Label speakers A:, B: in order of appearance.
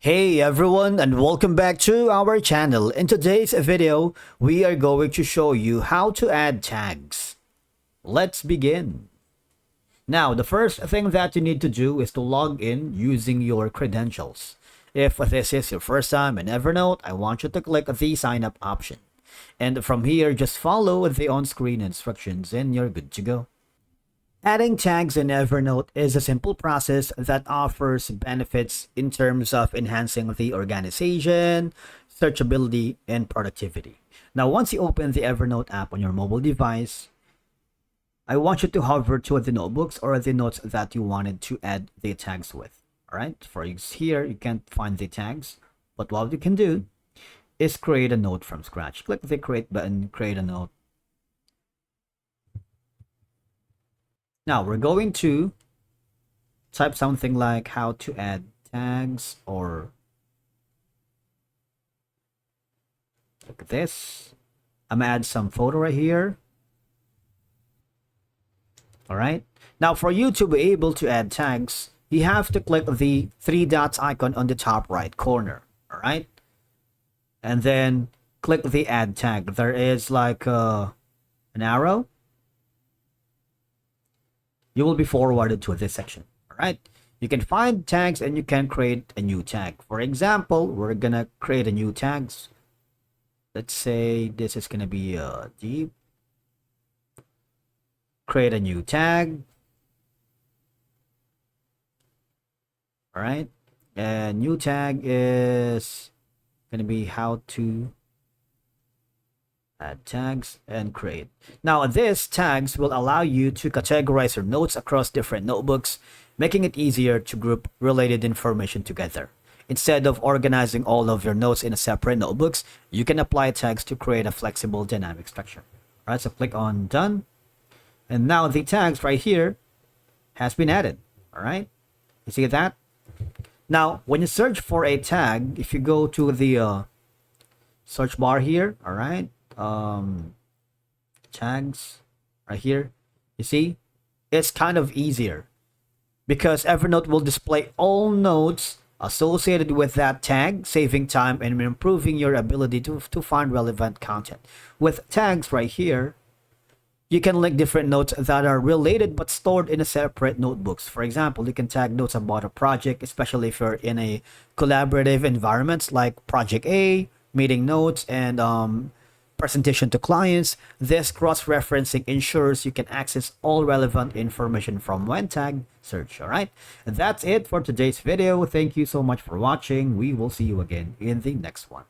A: Hey everyone, and welcome back to our channel. In today's video, we are going to show you how to add tags. Let's begin. Now, the first thing that you need to do is to log in using your credentials. If this is your first time in Evernote, I want you to click the sign up option. And from here, just follow the on-screen instructions and you're good to go. Adding tags in Evernote is a simple process that offers benefits in terms of enhancing the organization, searchability, and productivity. Now, once you open the Evernote app on your mobile device, I want you to hover to the notebooks or the notes that you wanted to add the tags with. All right, for here, you can't find the tags, but what you can do is create a note from scratch. Click the create button, create a note. Now we're going to type something like how to add tags, or look at this. I'm gonna add some photo right here. All right. Now for you to be able to add tags, you have to click the three dots icon on the top right corner. All right. And then click the add tag. There is like an arrow. You will be forwarded to this section. All right. You can find tags and you can create a new tag. For example, we're gonna create a new tags. Let's say this is gonna be deep. Create a new tag. All right. And new tag is gonna be how to add tags and create. Now these tags will allow you to categorize your notes across different notebooks, making it easier to group related information together. Instead of organizing all of your notes in a separate notebooks, you can apply tags to create a flexible dynamic structure. All right, so click on done. And now the tags right here has been added. All right, you see that? Now, when you search for a tag, if you go to the search bar here, all right, tags right here, you see it's kind of easier because Evernote will display all notes associated with that tag, saving time and improving your ability to find relevant content. With tags right here, you can link different notes that are related but stored in a separate notebooks. For example, you can tag notes about a project, especially if you're in a collaborative environments like Project A, meeting notes, and presentation to clients. This cross-referencing ensures you can access all relevant information from one tag search. All right, and that's it for today's video. Thank you so much for watching. We will see you again in the next one.